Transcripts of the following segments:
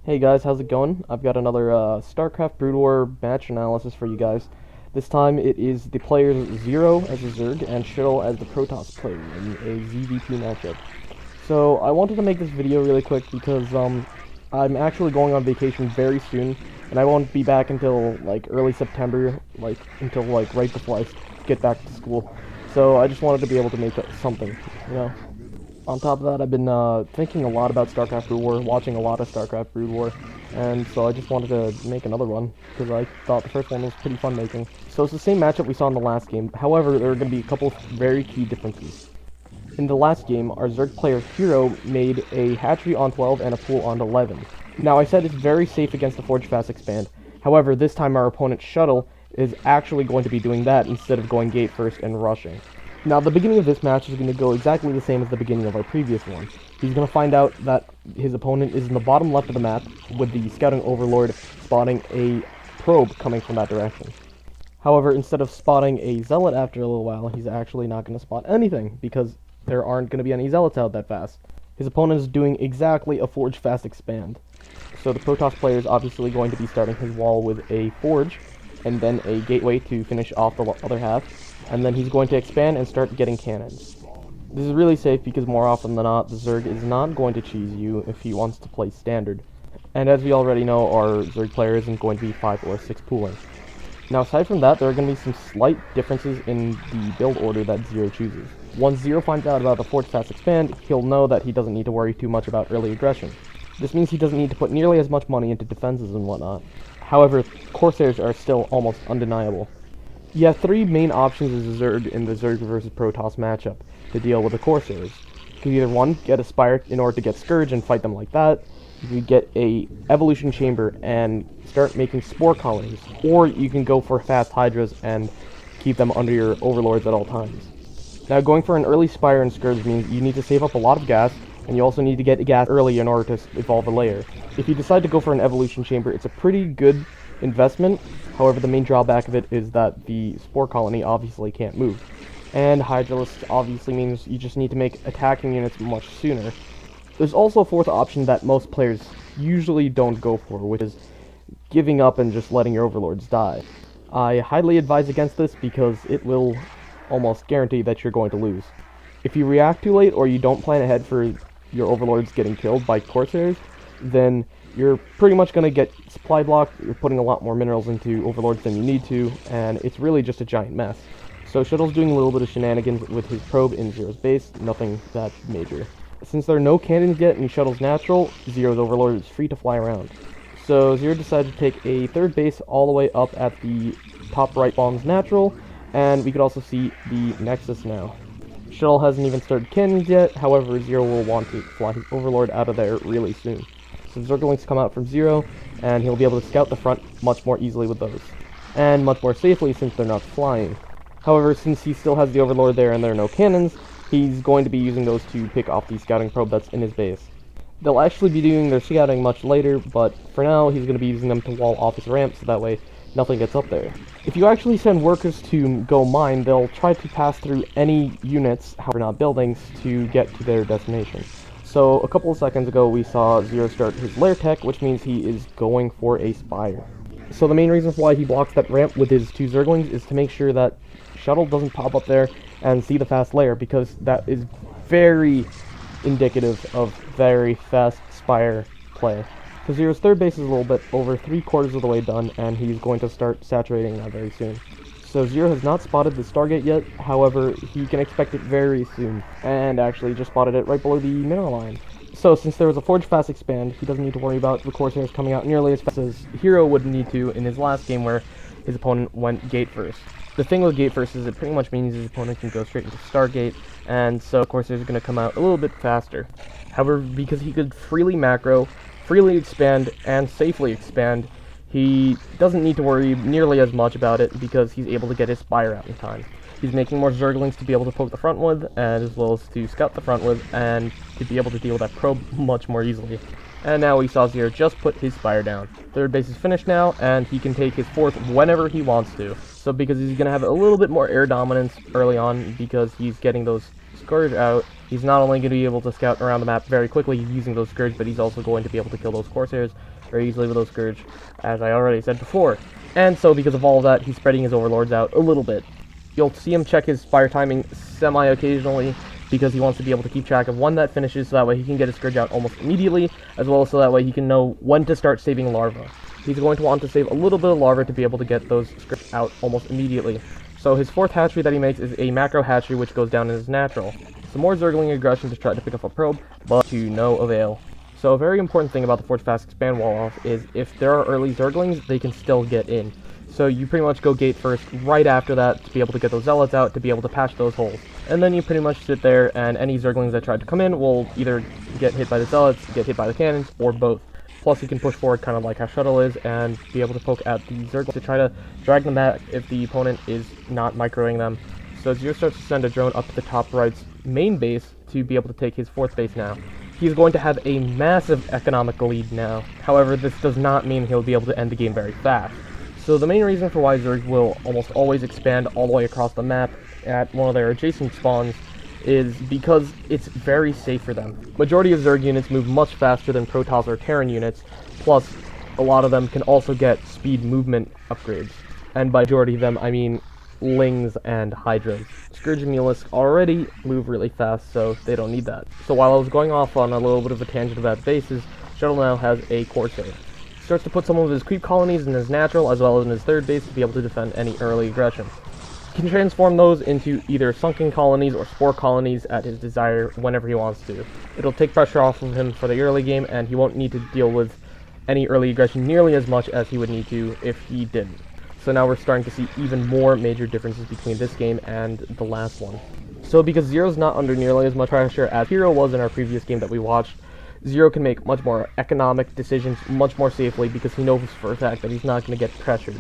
Hey guys, how's it going? I've got another Starcraft Brood War match analysis for you guys. This time it is the players Zero as a Zerg and Shuttle as the Protoss player in a ZvP matchup. So I wanted to make this video really quick because I'm actually going on vacation very soon, and I won't be back until like early September, until right before I get back to school. So I just wanted to be able to make something, you know. On top of that, I've been thinking a lot about Starcraft Brood War, watching a lot of Starcraft Brood War, and so I just wanted to make another one, because I thought the first one was pretty fun making. So it's the same matchup we saw in the last game, however, there are going to be a couple of very key differences. In the last game, our Zerg player Hero made a hatchery on 12 and a pool on 11. Now, I said it's very safe against the Forge Fast Expand, however, this time our opponent's Shuttle is actually going to be doing that instead of going gate first and rushing. Now, the beginning of this match is going to go exactly the same as the beginning of our previous one. He's going to find out that his opponent is in the bottom left of the map, with the Scouting Overlord spotting a probe coming from that direction. However, instead of spotting a Zealot after a little while, he's actually not going to spot anything, because there aren't going to be any Zealots out that fast. His opponent is doing exactly a Forge Fast Expand. So the Protoss player is obviously going to be starting his wall with a Forge, and then a Gateway to finish off the other half. And then he's going to expand and start getting cannons. This is really safe because more often than not, the Zerg is not going to cheese you if he wants to play standard. And as we already know, our Zerg player isn't going to be 5 or 6 pooling. Now, aside from that, there are going to be some slight differences in the build order that Zero chooses. Once Zero finds out about the Forge Fast Expand, he'll know that he doesn't need to worry too much about early aggression. This means he doesn't need to put nearly as much money into defenses and whatnot. However, Corsairs are still almost undeniable. You have 3 main options as a Zerg in the Zerg versus Protoss matchup to deal with the Corsairs. You can either 1, get a Spire in order to get Scourge and fight them like that, you can get a Evolution Chamber and start making Spore Colonies, or you can go for fast Hydras and keep them under your Overlords at all times. Now, going for an early Spire and Scourge means you need to save up a lot of gas, and you also need to get gas early in order to evolve a layer. If you decide to go for an Evolution Chamber, it's a pretty good investment. However, the main drawback of it is that the Spore Colony obviously can't move. And Hydralisk obviously means you just need to make attacking units much sooner. There's also a 4th option that most players usually don't go for, which is giving up and just letting your Overlords die. I highly advise against this because it will almost guarantee that you're going to lose. If you react too late or you don't plan ahead for your Overlords getting killed by Corsairs, then you're pretty much going to get supply blocked, you're putting a lot more minerals into Overlords than you need to, and it's really just a giant mess. So Shuttle's doing a little bit of shenanigans with his probe in Zero's base, nothing that major. Since there are no cannons yet and Shuttle's natural, Zero's Overlord is free to fly around. So Zero decided to take a 3rd base all the way up at the top right bomb's natural, and we could also see the Nexus now. Shuttle hasn't even started cannons yet, however Zero will want to fly his Overlord out of there really soon. So Zerglings come out from Zero, and he'll be able to scout the front much more easily with those. And much more safely since they're not flying. However, since he still has the Overlord there and there are no cannons, he's going to be using those to pick off the scouting probe that's in his base. They'll actually be doing their scouting much later, but for now he's going to be using them to wall off his ramp so that way nothing gets up there. If you actually send workers to go mine, they'll try to pass through any units, however not buildings, to get to their destination. So a couple of seconds ago we saw Zero start his lair tech, which means he is going for a Spire. So the main reason why he blocks that ramp with his 2 Zerglings is to make sure that Shuttle doesn't pop up there and see the fast lair, because that is very indicative of very fast Spire play. So Zero's 3rd base is a little bit over 3/4 of the way done, and he's going to start saturating that very soon. So Zero has not spotted the Stargate yet, however, he can expect it very soon, and actually just spotted it right below the mineral line. So since there was a Forge Fast Expand, he doesn't need to worry about the Corsairs coming out nearly as fast as Hero would need to in his last game where his opponent went gate first. The thing with gate first is it pretty much means his opponent can go straight into Stargate, and so Corsairs are going to come out a little bit faster. However, because he could freely macro, freely expand, and safely expand, he doesn't need to worry nearly as much about it because he's able to get his Spire out in time. He's making more Zerglings to be able to poke the front with, and as well as to scout the front with, and to be able to deal with that probe much more easily. And now we saw Zero just put his Spire down. 3rd base is finished now, and he can take his 4th whenever he wants to. So because he's going to have a little bit more air dominance early on, because he's getting those Scourge out, He's not only going to be able to scout around the map very quickly using those Scourge, but he's also going to be able to kill those Corsairs very easily with those Scourge, as I already said before. And so because of all of that, he's spreading his Overlords out a little bit. You'll see him check his fire timing semi-occasionally, because he wants to be able to keep track of when that finishes, so that way he can get his Scourge out almost immediately, as well as so that way he can know when to start saving larvae. He's going to want to save a little bit of larvae to be able to get those Scourge out almost immediately. So his fourth hatchery that he makes is a macro hatchery, which goes down in his natural. Some more Zergling aggression to try to pick up a probe, but to no avail. So a very important thing about the Forge Fast Expand wall-off is if there are early Zerglings, they can still get in. So you pretty much go gate first right after that to be able to get those Zealots out, to be able to patch those holes. And then you pretty much sit there, and any Zerglings that try to come in will either get hit by the Zealots, get hit by the cannons, or both. Plus you can push forward kind of like how Shuttle is, and be able to poke at the Zerglings to try to drag them back if the opponent is not microing them. So Zero starts to send a drone up to the top right's main base to be able to take his fourth base now. He's going to have a massive economic lead now. However, this does not mean he'll be able to end the game very fast. So the main reason for why Zerg will almost always expand all the way across the map at one of their adjacent spawns is because it's very safe for them. Majority of Zerg units move much faster than Protoss or Terran units, plus a lot of them can also get speed movement upgrades. And by majority of them, I mean Lings and Hydras. Scourge and Mulisk already move really fast, so they don't need that. So while I was going off on a little bit of a tangent about bases, Shuttle now has a Corsair. Starts to put some of his creep colonies in his natural as well as in his third base to be able to defend any early aggression. He can transform those into either sunken colonies or spore colonies at his desire whenever he wants to. It'll take pressure off of him for the early game, and he won't need to deal with any early aggression nearly as much as he would need to if he didn't. So now we're starting to see even more major differences between this game and the last one. So because Zero's not under nearly as much pressure as Hero was in our previous game that we watched, Zero can make much more economic decisions much more safely because he knows for a fact that he's not going to get pressured.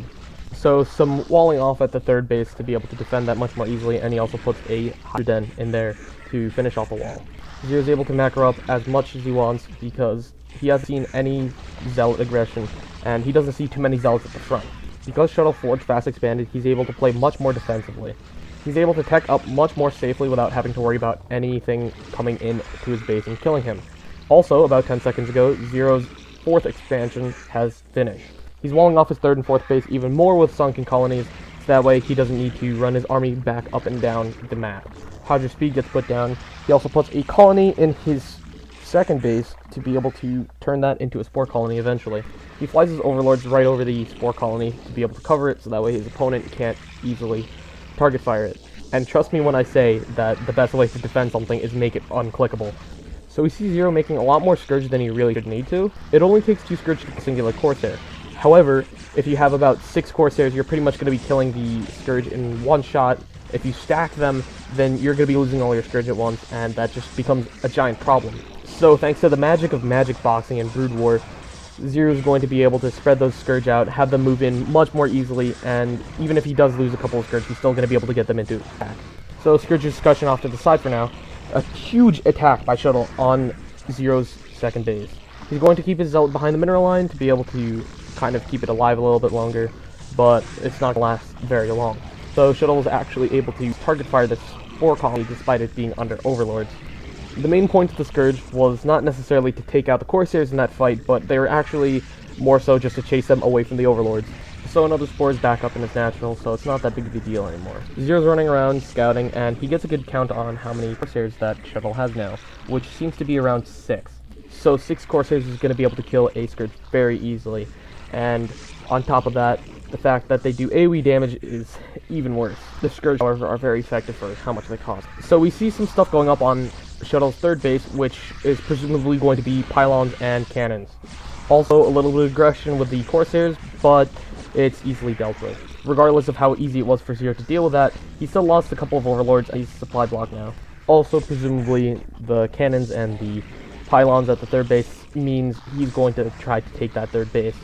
So some walling off at the third base to be able to defend that much more easily, and he also puts a Hydra Den in there to finish off the wall. Zero's able to macro up as much as he wants because he hasn't seen any Zealot aggression, and he doesn't see too many Zealots at the front. Because Shuttle Forge Fast expanded, he's able to play much more defensively. He's able to tech up much more safely without having to worry about anything coming in to his base and killing him. Also, about 10 seconds ago, Zero's fourth expansion has finished. He's walling off his third and fourth base even more with sunken colonies, so that way he doesn't need to run his army back up and down the map. Hydra speed gets put down. He also puts a colony in his second base to be able to turn that into a spore colony eventually. He flies his overlords right over the spore colony to be able to cover it, so that way his opponent can't easily target fire it. And trust me when I say that the best way to defend something is make it unclickable. So we see Zero making a lot more Scourge than he really should need to. It only takes 2 Scourge to singular Corsair. However, if you have about 6 Corsairs, you're pretty much going to be killing the Scourge in one shot. If you stack them, then you're going to be losing all your Scourge at once, and that just becomes a giant problem. So thanks to the magic of magic boxing and Brood War, Zero is going to be able to spread those Scourge out, have them move in much more easily, and even if he does lose a couple of Scourge, he's still going to be able to get them into attack. So Scourge discussion off to the side for now. A huge attack by Shuttle on Zero's second base. He's going to keep his Zealot behind the mineral line to be able to kind of keep it alive a little bit longer, but it's not going to last very long. So Shuttle is actually able to target fire this spore colony despite it being under Overlords. The main point of the Scourge was not necessarily to take out the Corsairs in that fight, but they were actually more so just to chase them away from the Overlords. So another spore is back up in his natural, so it's not that big of a deal anymore. Zero's running around, scouting, and he gets a good count on how many Corsairs that Shuttle has now, which seems to be around 6. So 6 Corsairs is going to be able to kill a Scourge very easily, and on top of that, the fact that they do AoE damage is even worse. The Scourge, however, are very effective for how much they cost. So we see some stuff going up on Shuttle's third base, which is presumably going to be pylons and cannons. Also, a little bit of aggression with the Corsairs, but it's easily dealt with. Regardless of how easy it was for Zero to deal with that, he still lost a couple of Overlords and he's supply block now. Also, presumably, the cannons and the pylons at the third base means he's going to try to take that third base.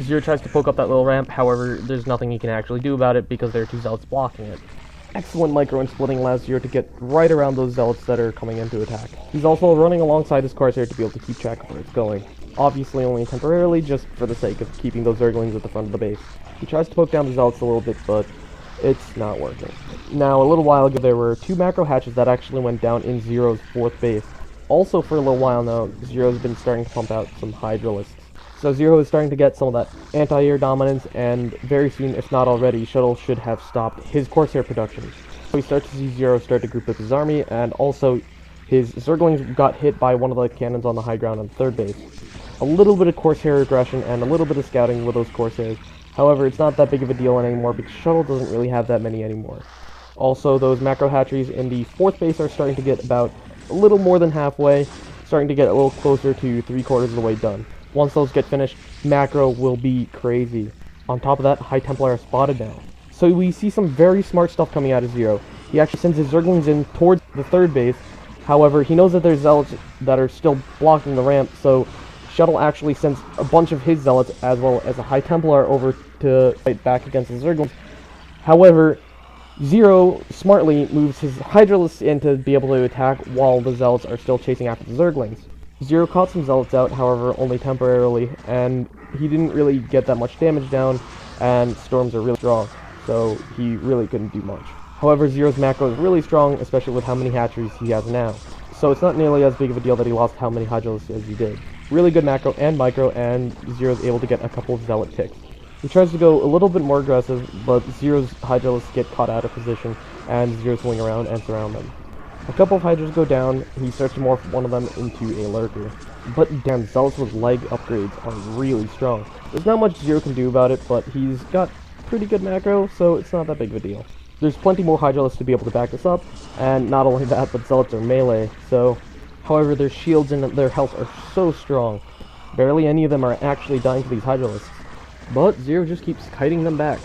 Zero tries to poke up that little ramp, however, there's nothing he can actually do about it because there are 2 Zealots blocking it. Excellent micro and splitting allows Zero to get right around those Zealots that are coming in to attack. He's also running alongside his Corsair to be able to keep track of where it's going. Obviously only temporarily, just for the sake of keeping those Zerglings at the front of the base. He tries to poke down the Zealots a little bit, but It's not working. Now, a little while ago, there were 2 macro hatches that actually went down in Zero's 4th base. Also, for a little while now, Zero's been starting to pump out some Hydralisks. So Zero is starting to get some of that anti-air dominance, and very soon, if not already, Shuttle should have stopped his Corsair production. So we start to see Zero start to group up his army, and also his Zerglings got hit by one of the cannons on the high ground on 3rd base. A little bit of Corsair aggression and a little bit of scouting with those Corsairs. However, it's not that big of a deal anymore because Shuttle doesn't really have that many anymore. Also, those macro hatcheries in the 4th base are starting to get about a little more than halfway, starting to get a little closer to 3/4 of the way done. Once those get finished, macro will be crazy. On top of that, High Templar are spotted now. So we see some very smart stuff coming out of Zero. He actually sends his Zerglings in towards the 3rd base. However, he knows that there's Zealots that are still blocking the ramp, so Shuttle actually sends a bunch of his Zealots as well as a High Templar over to fight back against the Zerglings. However, Zero smartly moves his Hydralisks in to be able to attack while the Zealots are still chasing after the Zerglings. Zero caught some Zealots out, however, only temporarily, and he didn't really get that much damage down, and Storms are really strong, so he really couldn't do much. However, Zero's macro is really strong, especially with how many hatcheries he has now, so it's not nearly as big of a deal that he lost how many Hydralisks as he did. Really good macro and micro, and Zero's able to get a couple of Zealot ticks. He tries to go a little bit more aggressive, but Zero's Hydralisks get caught out of position, and Zero swing around and surround them. A couple of Hydras go down, he starts to morph one of them into a Lurker. But damn, Zealots with leg upgrades are really strong. There's not much Zero can do about it, but he's got pretty good macro, so it's not that big of a deal. There's plenty more Hydralisks to be able to back this up, and not only that, but Zealots are melee, so however, their shields and their health are so strong. Barely any of them are actually dying to these Hydralisks. But Zero just keeps kiting them back.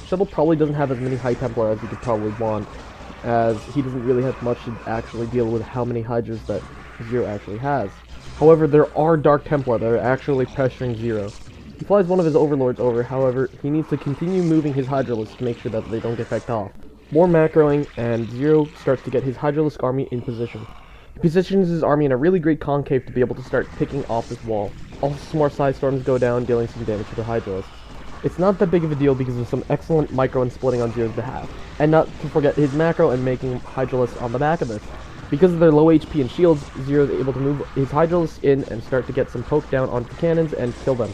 Shuttle probably doesn't have as many High Templar as he could probably want, as he doesn't really have much to actually deal with how many Hydras that Zero actually has. However, there are Dark Templar that are actually pressuring Zero. He flies one of his Overlords over, however, he needs to continue moving his Hydralisks to make sure that they don't get fecked off. More macroing, and Zero starts to get his Hydralisk army in position. He positions his army in a really great concave to be able to start picking off this wall. Also, some more side storms go down, dealing some damage to the Hydralisks. It's not that big of a deal because of some excellent micro and splitting on Zero's behalf. And not to forget his macro and making Hydralisks on the back of this. Because of their low HP and shields, Zero is able to move his Hydralisks in and start to get some poke down onto the cannons and kill them.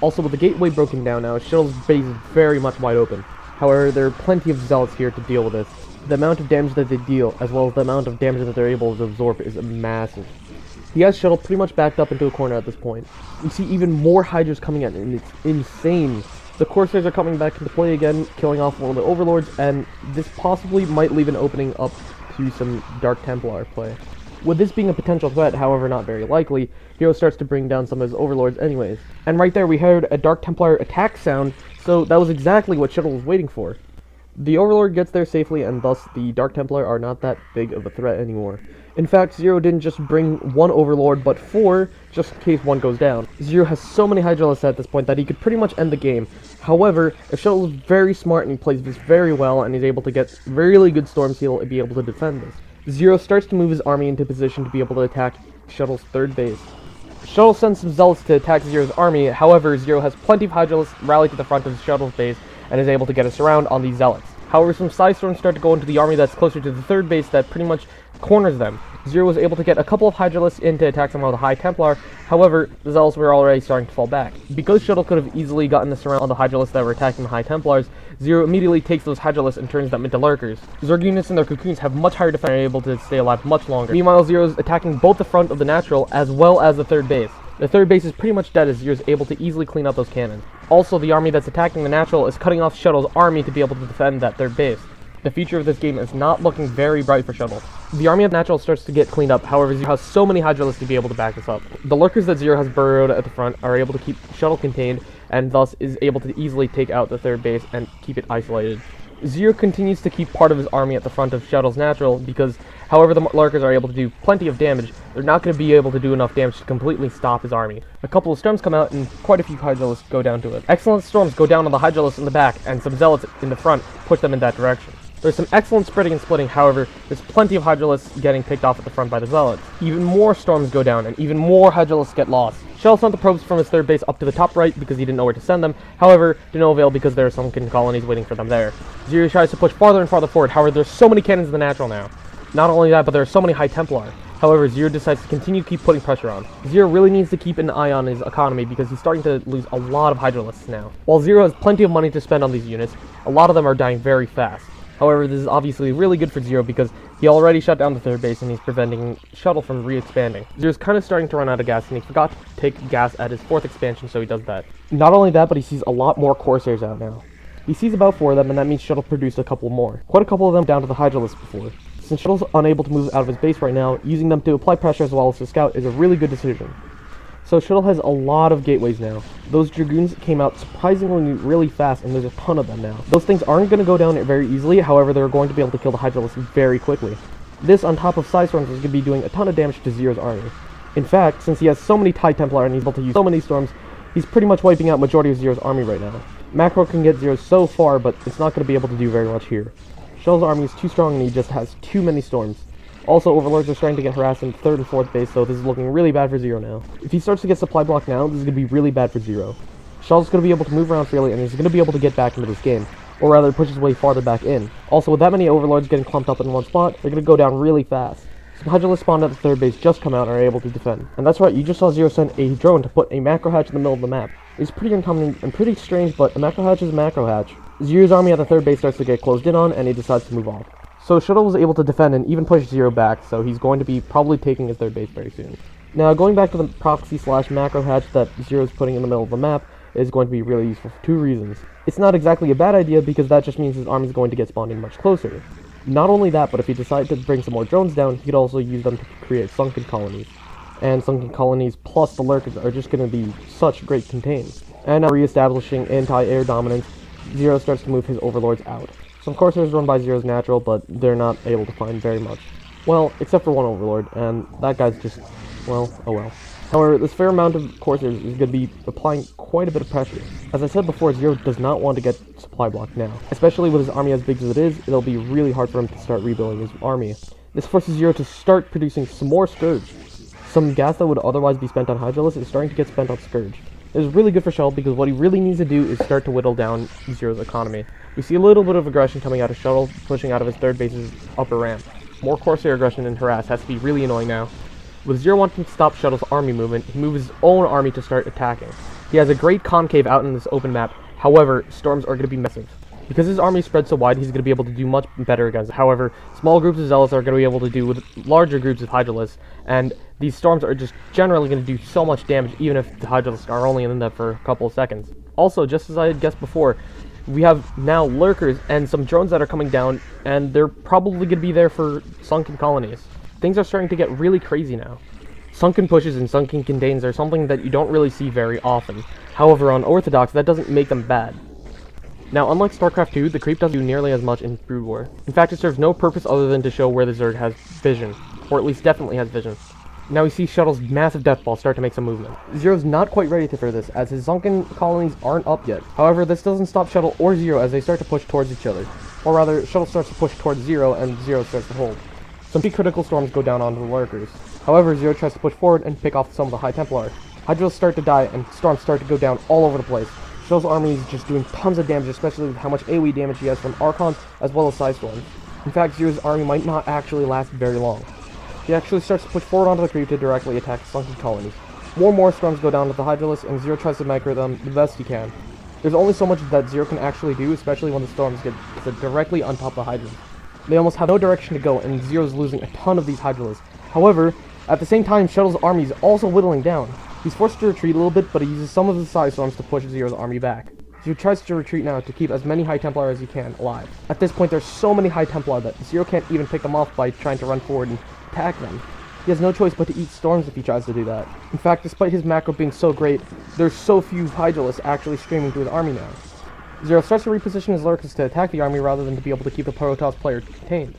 Also, with the gateway broken down now, Shuttle's base is very much wide open. However, there are plenty of Zealots here to deal with this. The amount of damage that they deal, as well as the amount of damage that they're able to absorb, is massive. He has Shuttle pretty much backed up into a corner at this point. We see even more Hydras coming in, and it's insane. The Corsairs are coming back into play again, killing off one of the Overlords, and this possibly might leave an opening up to some Dark Templar play. With this being a potential threat, however not very likely, Hero starts to bring down some of his Overlords anyways. And right there we heard a Dark Templar attack sound, so that was exactly what Shuttle was waiting for. The Overlord gets there safely, and thus the Dark Templar are not that big of a threat anymore. In fact, Zero didn't just bring one Overlord, but 4, just in case one goes down. Zero has so many Hydralisks at this point that he could pretty much end the game. However, if Shuttle is very smart and he plays this very well, and he's able to get really good storms, he'll be able to defend this. Zero starts to move his army into position to be able to attack Shuttle's 3rd base. Shuttle sends some Zealots to attack Zero's army, however, Zero has plenty of Hydralisks rally to the front of Shuttle's base, and is able to get a surround on these Zealots. However, some side storms start to go into the army that's closer to the 3rd base that pretty much corners them. Zero was able to get a couple of Hydralisks in to attack some of the High Templar, however, the Zealots were already starting to fall back. Because Shuttle could have easily gotten the surround on the Hydralisks that were attacking the High Templars, Zero immediately takes those Hydralisks and turns them into Lurkers. Zerg units and their cocoons have much higher defense and are able to stay alive much longer. Meanwhile, Zero's attacking both the front of the natural as well as the 3rd base. The 3rd base is pretty much dead as Zero's able to easily clean up those cannons. Also, the army that's attacking the natural is cutting off Shuttle's army to be able to defend that 3rd base. The future of this game is not looking very bright for Shuttle. The army of natural starts to get cleaned up, however Zero has so many Hydralisks to be able to back this up. The Lurkers that Zero has burrowed at the front are able to keep Shuttle contained, and thus is able to easily take out the 3rd base and keep it isolated. Zero continues to keep part of his army at the front of Shuttle's natural, because however the Lurkers are able to do plenty of damage, they're not going to be able to do enough damage to completely stop his army. A couple of storms come out and quite a few Hydralisks go down to it. Excellent storms go down on the Hydralisks in the back, and some Zealots in the front push them in that direction. There's some excellent spreading and splitting, however, there's plenty of Hydralisks getting picked off at the front by the Zealots. Even more storms go down, and even more Hydralisks get lost. Shuttle sent the probes from his third base up to the top right because he didn't know where to send them, however, to no avail because there are sunken colonies waiting for them there. Zero tries to push farther and farther forward, however, there's so many cannons in the natural now. Not only that, but there are so many High Templar. However, Zero decides to continue to keep putting pressure on. Zero really needs to keep an eye on his economy because he's starting to lose a lot of Hydralisks now. While Zero has plenty of money to spend on these units, a lot of them are dying very fast. However, this is obviously really good for Zero because he already shut down the third base and he's preventing Shuttle from re-expanding. Zero's kind of starting to run out of gas and he forgot to take gas at his fourth expansion, so he does that. Not only that, but he sees a lot more Corsairs out now. He sees about 4 of them, and that means Shuttle produced a couple more. Quite a couple of them down to the Hydralisk before. Since Shuttle's unable to move out of his base right now, using them to apply pressure as well as to scout is a really good decision. So Shuttle has a lot of gateways now. Those Dragoons came out surprisingly really fast, and there's a ton of them now. Those things aren't going to go down very easily, however, they're going to be able to kill the Hydralisk very quickly. This, on top of Side Storms, is going to be doing a ton of damage to Zero's army. In fact, since he has so many TIE Templar and he's able to use so many storms, he's pretty much wiping out majority of Zero's army right now. Macro can get Zero so far, but it's not going to be able to do very much here. Shuttle's army is too strong and he just has too many storms. Also, Overlords are starting to get harassed in third and fourth base, so this is looking really bad for Zero now. If he starts to get supply blocked now, this is going to be really bad for Zero. Shuttle's going to be able to move around freely and he's going to be able to get back into this game, or rather push his way farther back in. Also, with that many Overlords getting clumped up in one spot, they're going to go down really fast. Some Hydralisks spawned at the third base just come out and are able to defend. And that's right, you just saw Zero send a drone to put a macro hatch in the middle of the map. It's pretty uncommon and pretty strange, but a macro hatch is a macro hatch. Zero's army at the third base starts to get closed in on, and he decides to move off. So Shuttle was able to defend and even push Zero back, so he's going to be probably taking his third base very soon. Now, going back to the proxy / macro hatch that Zero's putting in the middle of the map is going to be really useful for 2 reasons. It's not exactly a bad idea because that just means his army is going to get spawned in much closer. Not only that, but if he decides to bring some more drones down, he could also use them to create sunken colonies. And sunken colonies plus the lurkers are just going to be such great contains. And now re-establishing anti-air dominance, Zero starts to move his overlords out. Some Corsairs run by Zero's natural, but they're not able to find very much. Well, except for one overlord, and that guy's just, well, oh well. However, this fair amount of Corsairs is going to be applying quite a bit of pressure. As I said before, Zero does not want to get supply blocked now. Especially with his army as big as it is, it'll be really hard for him to start rebuilding his army. This forces Zero to start producing some more Scourge. Some gas that would otherwise be spent on Hydralisk is starting to get spent on Scourge. It is really good for Shuttle because what he really needs to do is start to whittle down Zero's economy. We see a little bit of aggression coming out of Shuttle, pushing out of his third base's upper ramp. More Corsair aggression and harass has to be really annoying now. With Zero wanting to stop Shuttle's army movement, he moves his own army to start attacking. He has a great concave out in this open map, however, storms are going to be massive. Because his army spread so wide, he's going to be able to do much better against it. However, small groups of Zealots are going to be able to do with larger groups of Hydralisks, and these storms are just generally going to do so much damage even if the Hydralisks are only in there for a couple of seconds. Also, just as I had guessed before, we have now lurkers and some drones that are coming down, and they're probably going to be there for sunken colonies. Things are starting to get really crazy now. Sunken pushes and sunken contains are something that you don't really see very often. However, on Orthodox, that doesn't make them bad. Now, unlike Starcraft 2, the creep doesn't do nearly as much in Brood War. In fact, it serves no purpose other than to show where the Zerg has vision, or at least definitely has vision. Now we see Shuttle's massive death ball start to make some movement. Zero's not quite ready for this, as his sunken colonies aren't up yet. However, this doesn't stop Shuttle or Zero as they start to push towards each other. Or rather, Shuttle starts to push towards Zero, and Zero starts to hold. Some pretty critical storms go down onto the lurkers. However, Zero tries to push forward and pick off some of the High Templar. Hydrals start to die, and storms start to go down all over the place. Shuttle's army is just doing tons of damage, especially with how much AoE damage he has from Archons as well as Side Storms. In fact, Zero's army might not actually last very long. He actually starts to push forward onto the creep to directly attack the sunken colonies. More storms go down with the Hydralisk, and Zero tries to micro them the best he can. There's only so much that Zero can actually do, especially when the storms get directly on top of the Hydras. They almost have no direction to go, and Zero's losing a ton of these Hydralisks. However, at the same time, Shuttle's army is also whittling down. He's forced to retreat a little bit, but he uses some of the Side Storms to push Zero's army back. Zero tries to retreat now to keep as many High Templar as he can alive. At this point, there's so many High Templar that Zero can't even pick them off by trying to run forward and attack them. He has no choice but to eat storms if he tries to do that. In fact, despite his macro being so great, there's so few Hydralisks actually streaming to his army now. Zero starts to reposition his lurkers to attack the army rather than to be able to keep the Protoss player contained.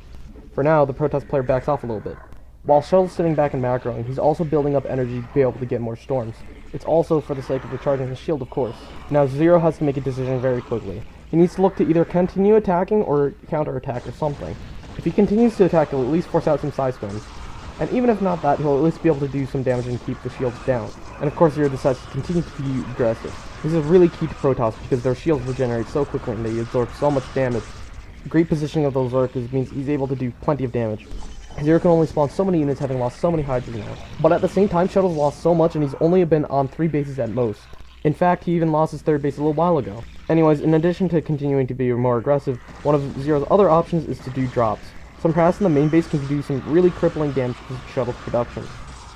For now, the Protoss player backs off a little bit. While Shuttle's sitting back and macroing, he's also building up energy to be able to get more storms. It's also for the sake of recharging his shield, of course. Now, Zero has to make a decision very quickly. He needs to look to either continue attacking or counterattack or something. If he continues to attack, he'll at least force out some side spins. And even if not that, he'll at least be able to do some damage and keep the shields down. And of course, Zero decides to continue to be aggressive. This is really key to Protoss because their shields regenerate so quickly and they absorb so much damage. Great positioning of those lurkers means he's able to do plenty of damage. Zero can only spawn so many units, having lost so many Hydras now. But at the same time, Shuttle's lost so much and he's only been on 3 bases at most. In fact, he even lost his 3rd base a little while ago. Anyways, in addition to continuing to be more aggressive, one of Zero's other options is to do drops. Some harass in the main base can do some really crippling damage to Shuttle's production.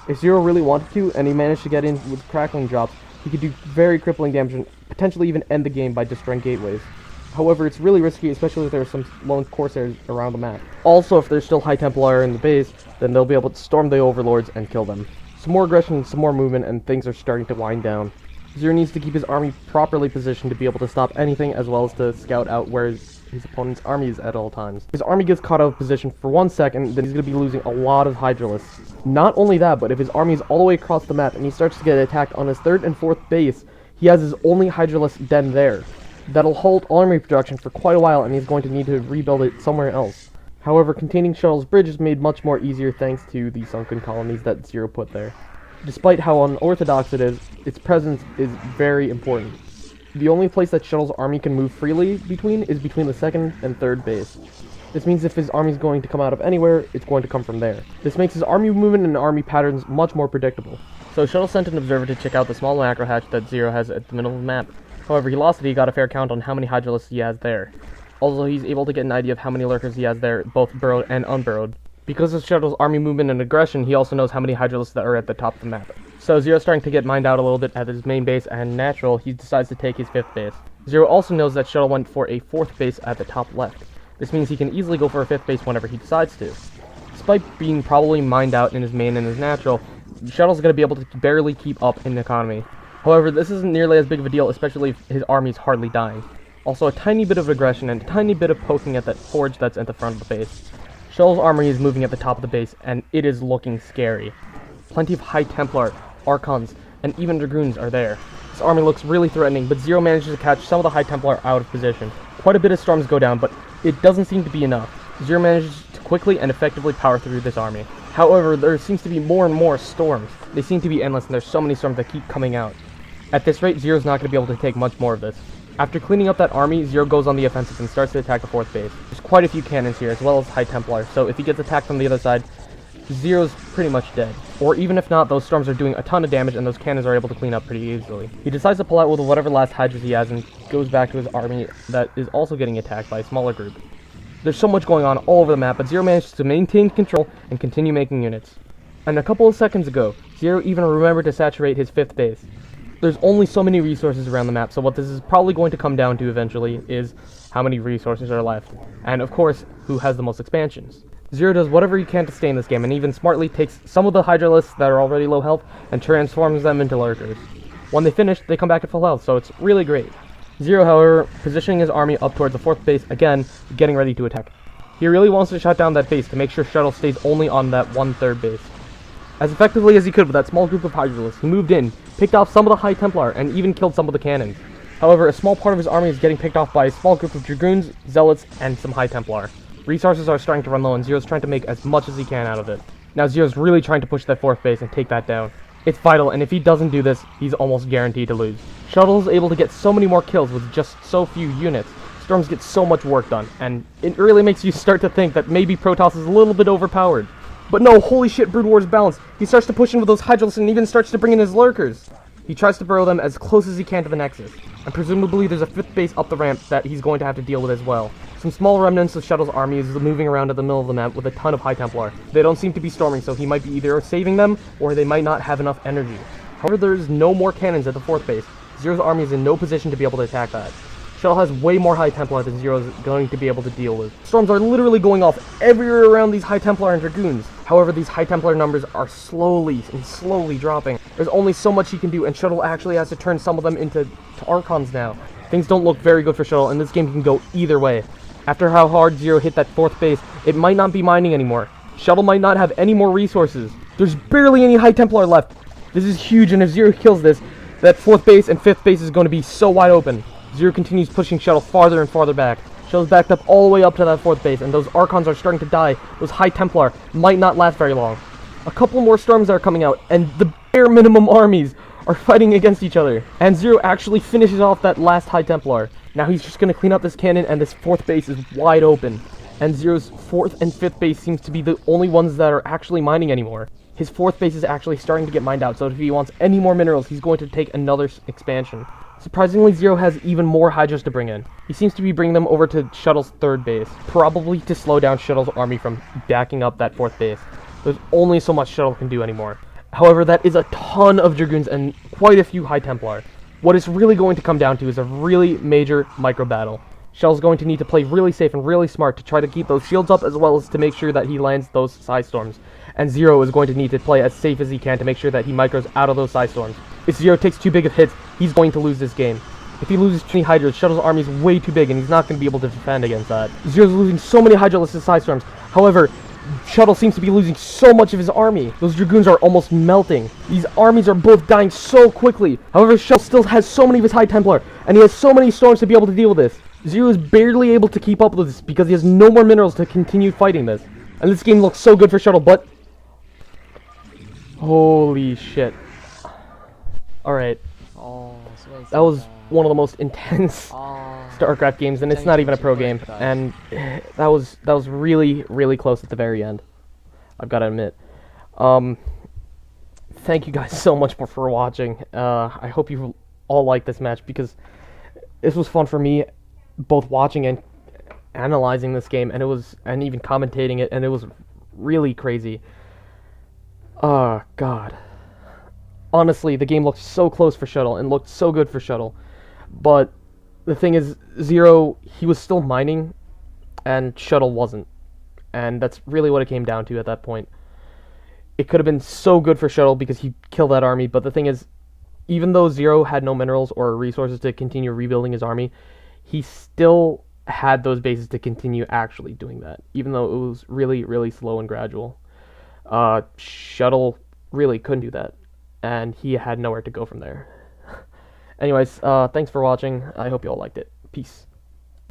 If Zero really wanted to, and he managed to get in with crackling drops, he could do very crippling damage and potentially even end the game by destroying gateways. However, it's really risky, especially if there are some lone Corsairs around the map. Also, if there's still High Templar in the base, then they'll be able to storm the Overlords and kill them. Some more aggression, some more movement, and things are starting to wind down. Zero needs to keep his army properly positioned to be able to stop anything, as well as to scout out where his opponent's army is at all times. If his army gets caught out of position for 1 second, then he's going to be losing a lot of Hydralisks. Not only that, but if his army is all the way across the map and he starts to get attacked on his 3rd and 4th base, he has his only Hydralisk den there. That'll halt army production for quite a while and he's going to need to rebuild it somewhere else. However, containing Shuttle's bridge is made much more easier thanks to the sunken colonies that Zero put there. Despite how unorthodox it is, its presence is very important. The only place that Shuttle's army can move freely between is between the 2nd and 3rd base. This means if his army is going to come out of anywhere, it's going to come from there. This makes his army movement and army patterns much more predictable. So Shuttle sent an observer to check out the small macro hatch that Zero has at the middle of the map. However, he lost it. He got a fair count on how many Hydralisks he has there. Also, he's able to get an idea of how many lurkers he has there, both burrowed and unburrowed. Because of Shuttle's army movement and aggression, he also knows how many Hydralisks that are at the top of the map. So Zero's starting to get mined out a little bit at his main base, and natural, he decides to take his 5th base. Zero also knows that Shuttle went for a 4th base at the top left. This means he can easily go for a 5th base whenever he decides to. Despite being probably mined out in his main and his natural, Shuttle's going to be able to barely keep up in economy. However, this isn't nearly as big of a deal, especially if his army is hardly dying. Also, a tiny bit of aggression and a tiny bit of poking at that forge that's at the front of the base. Shuttle's army is moving at the top of the base, and it is looking scary. Plenty of High Templar, Archons, and even Dragoons are there. This army looks really threatening, but Zero manages to catch some of the High Templar out of position. Quite a bit of storms go down, but it doesn't seem to be enough. Zero manages to quickly and effectively power through this army. However, there seems to be more and more storms. They seem to be endless, and there's so many storms that keep coming out. At this rate, Zero's not going to be able to take much more of this. After cleaning up that army, Zero goes on the offensive and starts to attack the 4th base. There's quite a few cannons here, as well as High Templar, so if he gets attacked from the other side, Zero's pretty much dead. Or even if not, those storms are doing a ton of damage and those cannons are able to clean up pretty easily. He decides to pull out with whatever last Hydras he has and goes back to his army that is also getting attacked by a smaller group. There's so much going on all over the map, but Zero manages to maintain control and continue making units. And a couple of seconds ago, Zero even remembered to saturate his 5th base. There's only so many resources around the map, so what this is probably going to come down to eventually is how many resources are left. And of course, who has the most expansions. Zero does whatever he can to stay in this game, and even smartly takes some of the Hydralisks that are already low health and transforms them into lurkers. When they finish, they come back at full health, so it's really great. Zero, however, positioning his army up towards the 4th base, again, getting ready to attack. He really wants to shut down that base to make sure Shuttle stays only on that 1/3 base. As effectively as he could with that small group of Hydralisks, he moved in, picked off some of the High Templar, and even killed some of the cannons. However, a small part of his army is getting picked off by a small group of Dragoons, Zealots, and some High Templar. Resources are starting to run low, and Zero's trying to make as much as he can out of it. Now Zero's really trying to push that 4th base and take that down. It's vital, and if he doesn't do this, he's almost guaranteed to lose. Shuttle's able to get so many more kills with just so few units. Storms get so much work done, and it really makes you start to think that maybe Protoss is a little bit overpowered. But no, holy shit, Brood War's balanced. He starts to push in with those Hydralisks and even starts to bring in his lurkers. He tries to burrow them as close as he can to the Nexus, and presumably there's a 5th base up the ramp that he's going to have to deal with as well. Some small remnants of Shuttle's army is moving around at the middle of the map with a ton of High Templar. They don't seem to be storming, so he might be either saving them, or they might not have enough energy. However, there's no more cannons at the 4th base. Zero's army is in no position to be able to attack that. Shuttle has way more High Templar than Zero is going to be able to deal with. Storms are literally going off everywhere around these High Templar and Dragoons. However, these High Templar numbers are slowly dropping. There's only so much he can do, and Shuttle actually has to turn some of them into Archons now. Things don't look very good for Shuttle, and this game can go either way. After how hard Zero hit that 4th base, it might not be mining anymore. Shuttle might not have any more resources. There's barely any High Templar left. This is huge, and if Zero kills this, that 4th base and 5th base is going to be so wide open. Zero continues pushing Shuttle farther and farther back. Shuttle's backed up all the way up to that 4th base, and those Archons are starting to die. Those High Templar might not last very long. A couple more storms are coming out, and the bare minimum armies are fighting against each other. And Zero actually finishes off that last High Templar. Now he's just going to clean up this cannon, and this 4th base is wide open. And Zero's 4th and 5th base seems to be the only ones that are actually mining anymore. His 4th base is actually starting to get mined out, so if he wants any more minerals, he's going to take another expansion. Surprisingly, Zero has even more Hydras to bring in. He seems to be bringing them over to Shuttle's 3rd base, probably to slow down Shuttle's army from backing up that 4th base. There's only so much Shuttle can do anymore. However, that is a ton of Dragoons and quite a few High Templar. What it's really going to come down to is a really major micro battle. Shuttle's going to need to play really safe and really smart to try to keep those shields up, as well as to make sure that he lands those Psy Storms. And Zero is going to need to play as safe as he can to make sure that he micros out of those Psy Storms. If Zero takes too big of hits, he's going to lose this game. If he loses 20 Hydras, Shuttle's army is way too big, and he's not going to be able to defend against that. Zero's losing so many Hydra-less Psy Storms. However, Shuttle seems to be losing so much of his army. Those Dragoons are almost melting. These armies are both dying so quickly. However, Shuttle still has so many of his High Templar, and he has so many storms to be able to deal with this. Zero is barely able to keep up with this because he has no more minerals to continue fighting this. And this game looks so good for Shuttle, but... holy shit. Alright. That was one of the most intense Starcraft games, and it's not even a pro game. And that was really, really close at the very end. I've got to admit. Thank you guys so much for watching. I hope you all liked this match, because this was fun for me, both watching and analyzing this game, and even commentating it, and it was really crazy. Oh god. Honestly, the game looked so close for Shuttle and looked so good for Shuttle. But the thing is, Zero, he was still mining, and Shuttle wasn't. And that's really what it came down to at that point. It could have been so good for Shuttle because he killed that army, but the thing is, even though Zero had no minerals or resources to continue rebuilding his army, he still had those bases to continue actually doing that, even though it was really, really slow and gradual. Shuttle really couldn't do that, and he had nowhere to go from there. Anyways, thanks for watching. I hope you all liked it. Peace.